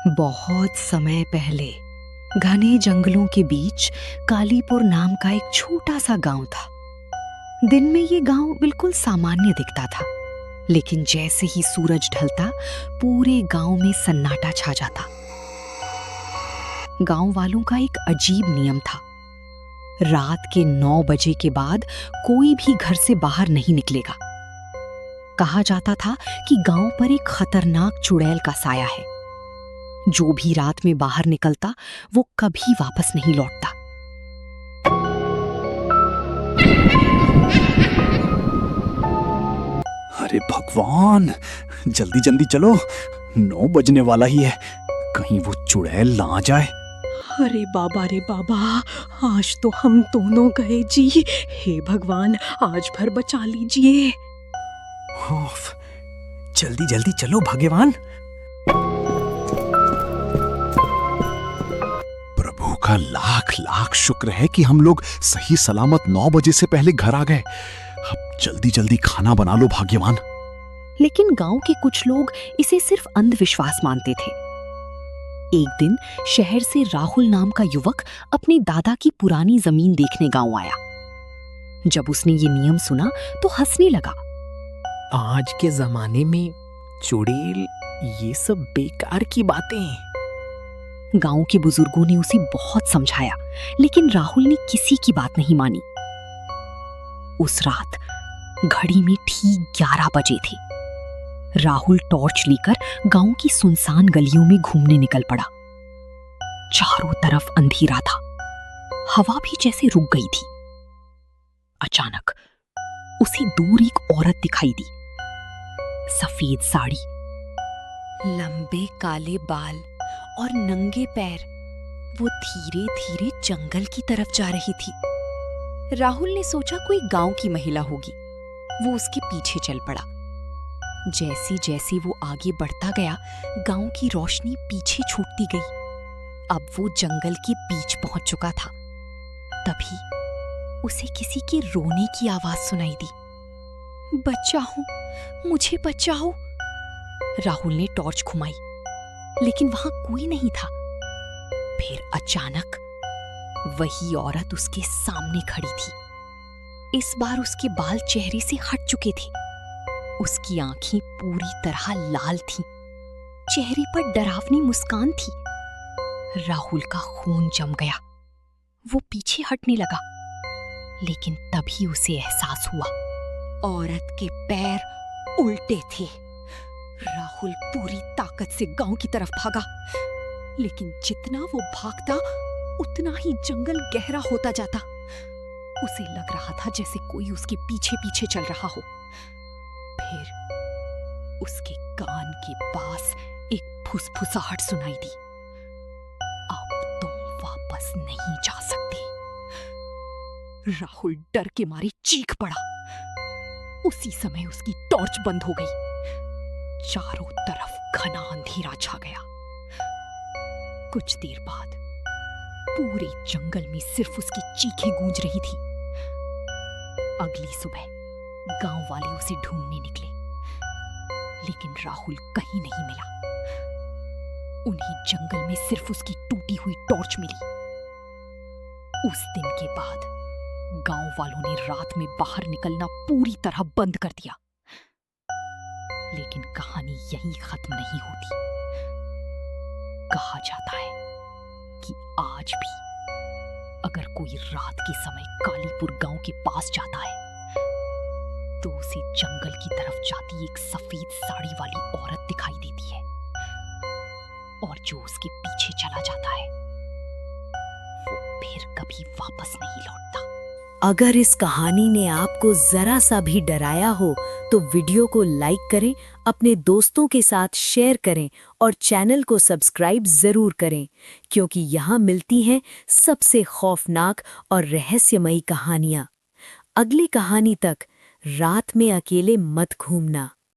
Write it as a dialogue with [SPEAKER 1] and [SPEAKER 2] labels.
[SPEAKER 1] बहुत समय पहले घने जंगलों के बीच कालीपुर नाम का एक छोटा सा गांव था। दिन में ये गांव बिल्कुल सामान्य दिखता था, लेकिन जैसे ही सूरज ढलता पूरे गांव में सन्नाटा छा जाता। गांव वालों का एक अजीब नियम था। रात के 9 बजे के बाद कोई भी घर से बाहर नहीं निकलेगा। कहा जाता था कि गांव पर एक खतरनाक चुड़ैल का साया है। जो भी रात में बाहर निकलता वो कभी वापस नहीं लौटता।
[SPEAKER 2] अरे भगवान, जल्दी जल्दी चलो, 9 बजने वाला ही है। कहीं वो चुड़ैल ना आ जाए।
[SPEAKER 3] अरे बाबा, आज तो हम दोनों गए जी। हे भगवान, आज भर बचा लीजिए।
[SPEAKER 4] उफ, जल्दी जल्दी चलो भगवान।
[SPEAKER 2] प्रभु का लाख लाख शुक्र है कि हम लोग सही सलामत 9 बजे से पहले घर आ गए। अब जल्दी जल्दी खाना बना लो भाग्यवान।
[SPEAKER 1] लेकिन गांव के कुछ लोग इसे सिर्फ अंधविश्वास मानते थे। एक दिन शहर से राहुल नाम का युवक अपने दादा की पुरानी जमीन देखने गांव आया। जब उसने ये नियम सुना तो हंसने लगा।
[SPEAKER 4] आज के जमाने में चुड़ैल, ये सब बेकार की बातें।
[SPEAKER 1] गांव के बुजुर्गों ने उसे बहुत समझाया, लेकिन राहुल ने किसी की बात नहीं मानी। उस रात घड़ी में ठीक 11 बजे थे। राहुल टॉर्च लेकर गांव की सुनसान गलियों में घूमने निकल पड़ा। चारों तरफ अंधेरा था, हवा भी जैसे रुक गई थी। अचानक उसे दूर एक औरत दिखाई दी। सफेद साड़ी, लंबे काले बाल और नंगे पैर। वो धीरे धीरे जंगल की तरफ जा रही थी। राहुल ने सोचा कोई गांव की महिला होगी। वो उसके पीछे चल पड़ा। जैसे जैसे वो आगे बढ़ता गया, गांव की रोशनी पीछे छूटती गई। अब वो जंगल के बीच पहुंच चुका था। तभी उसे किसी के रोने की आवाज सुनाई दी। बचाओ, मुझे बचाओ। राहुल ने टॉर्च घुमाई, लेकिन वहां कोई नहीं था। फिर अचानक वही औरत उसके सामने खड़ी थी। इस बार उसके बाल चेहरे से हट चुके थे। उसकी आंखें पूरी तरह लाल थीं। चेहरे पर डरावनी मुस्कान थी। राहुल का खून जम गया। वो पीछे हटने लगा, लेकिन तभी उसे एहसास हुआ औरत के पैर उल्टे थे। राहुल पूरी ताकत से गांव की तरफ भागा, लेकिन जितना वो भागता उतना ही जंगल गहरा होता जाता। उसे लग रहा था जैसे कोई उसके पीछे पीछे चल रहा हो। फिर उसके कान के पास एक फुसफुसाहट सुनाई दी। अब तुम वापस नहीं जा सकते। राहुल डर के मारे चीख पड़ा। उसी समय उसकी टॉर्च बंद हो गई। चारों तरफ घना अंधेरा छा गया। कुछ देर बाद पूरे जंगल में सिर्फ उसकी चीखें गूंज रही थी। अगली सुबह गांव वाले उसे ढूंढने निकले, लेकिन राहुल कहीं नहीं मिला। उन्हें जंगल में सिर्फ उसकी टूटी हुई टॉर्च मिली। उस दिन के बाद गांव वालों ने रात में बाहर निकलना पूरी तरह बंद कर दिया। लेकिन कहानी यहीं खत्म नहीं होती। कहा जाता है कि आज भी अगर कोई रात के समय कालीपुर गांव के पास जाता है, तो उसे जंगल की तरफ जाती एक सफेद साड़ी वाली औरत दिखाई देती है, और जो उसके पीछे चला जाता है वो फिर कभी वापस नहीं लौटता।
[SPEAKER 5] अगर इस कहानी ने आपको जरा सा भी डराया हो तो वीडियो को लाइक करें, अपने दोस्तों के साथ शेयर करें और चैनल को सब्सक्राइब जरूर करें, क्योंकि यहाँ मिलती हैं सबसे खौफनाक और रहस्यमयी कहानियाँ। अगली कहानी तक रात में अकेले मत घूमना।